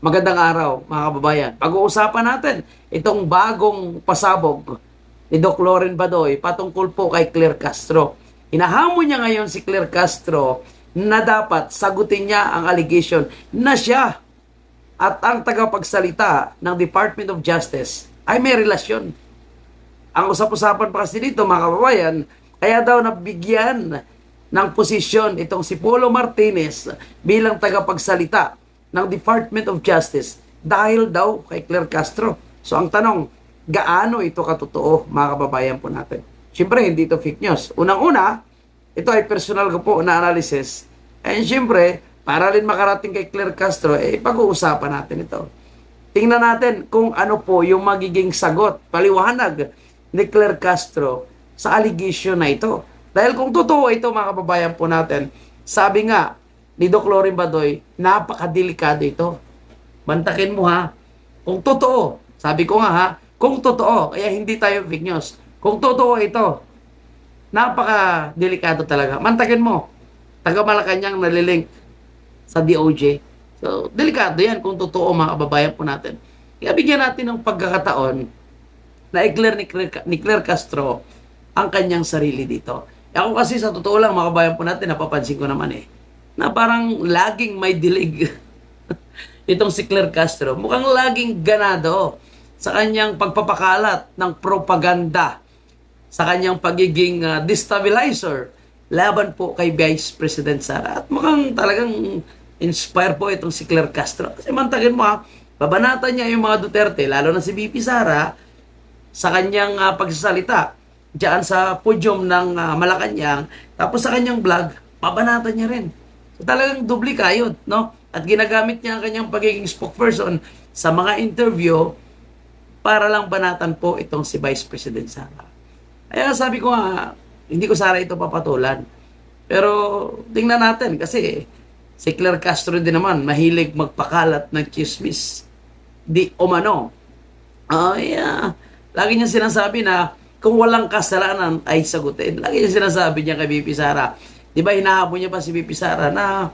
Magandang araw, mga kababayan. Pag-uusapan natin itong bagong pasabog ni Doc Loren Badoy patungkol po kay Claire Castro. Hinahamon niya ngayon si Claire Castro na dapat sagutin niya ang allegation na siya at ang tagapagsalita ng Department of Justice ay may relasyon. Ang usap-usapan pa kasi dito, mga kababayan, kaya daw nabigyan ng posisyon itong si Polo Martinez bilang tagapagsalita ng Department of Justice dahil daw kay Claire Castro. So ang tanong, gaano ito katotoo, mga kababayan po natin? Siyempre, hindi ito fake news. Unang-una, ito ay personal ko po na analysis. And siyempre, para rin makarating kay Claire Castro, pag-uusapan natin ito. Tingnan natin kung ano po yung magiging sagot, paliwanag ni Claire Castro sa allegation na ito. Dahil kung totoo ito, mga kababayan po natin, sabi nga ni Doc Loren Badoy, napakadelikado ito. Bantakin mo ha. Kung totoo, sabi ko nga ha, kung totoo, kaya hindi tayo fake news. Kung totoo ito, napakadelikado talaga. Mantakin mo, taga-Malacanang nalilink sa DOJ. So, delikado yan kung totoo, mga kababayan po natin. Kaya bigyan natin ng pagkakataon na i-clear ni Claire Castro ang kanyang sarili dito. Ako kasi sa totoo lang, mga kababayan po natin, napapansin ko naman na parang laging may dilig itong si Claire Castro. Mukhang laging ganado sa kanyang pagpapakalat ng propaganda, sa kanyang pagiging destabilizer laban po kay Vice President Sara. At mukhang talagang inspire po itong si Claire Castro. Kasi mantakin mo ha, babanatan niya yung mga Duterte, lalo na si VP Sara, sa kanyang pagsasalita diyan sa podium ng Malacanang, tapos sa kanyang vlog, babanatan niya rin. So talagang dubli kayod, no? At ginagamit niya ang kanyang pagiging spokesperson sa mga interview para lang banatan po itong si Vice President Sara. Kaya sabi ko nga, hindi ko sana ito papatulan. Pero tingnan natin kasi si Claire Castro din naman mahilig magpakalat ng chismis. Di umano. Lagi niya sinasabi na kung walang kasalanan ay sagutin. Lagi niya sinasabi niya kay VP Sara. Di ba hinahabol niya pa si VP Sara na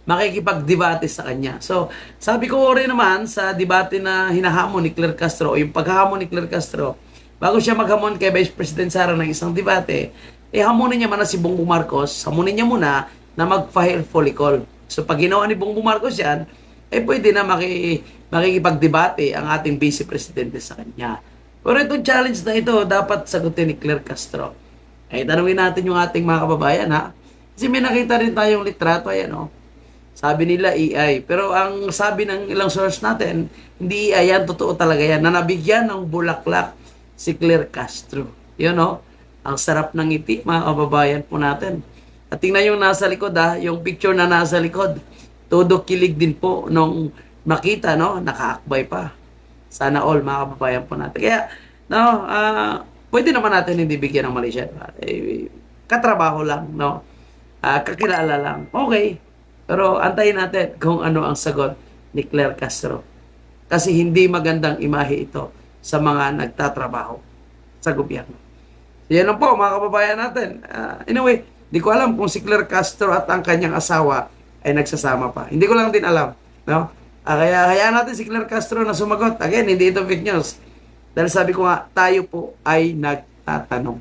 makikipagdebate sa kanya. So, sabi ko rin naman sa debate na hinahamon ni Claire Castro o yung paghahamon ni Claire Castro, bago siya maghamon kay Vice President Sara ng isang debate, hamunin niya muna si Bongbong Marcos, hamunin niya muna na mag-file follicle. So, pag ginawa ni Bongbong Marcos yan, pwede na makikipagdebate ang ating Vice Presidente sa kanya. Pero itong challenge na ito, dapat sagutin ni Claire Castro. Tanungin natin yung ating mga kababayan ha. Kasi may nakita rin tayong litrato, ayan o. Sabi nila AI. Pero ang sabi ng ilang source natin, hindi AI yan, totoo talaga yan. Na nabigyan ng bulaklak si Claire Castro. Yun o. Ang sarap ng ngiti, mga kababayan po natin. At tingnan yung nasa likod ha, yung picture na nasa likod. Todo kilig din po nung makita, no? Nakaakbay pa. Sana all, mga kababayan po natin. Kaya, no, pwede naman natin hindi bigyan ng Malaysia. Katrabaho lang, no? Kakilala lang. Okay. Pero antayin natin kung ano ang sagot ni Claire Castro. Kasi hindi magandang imahe ito sa mga nagtatrabaho sa gobyerno. So, yan lang po, mga kababayan natin. Anyway, di ko alam kung si Claire Castro at ang kanyang asawa ay nagsasama pa. Hindi ko lang din alam, no? Kaya hayaan natin si Claire Castro na sumagot. Again, hindi ito fake news. Dahil sabi ko nga, tayo po ay nagtatanong.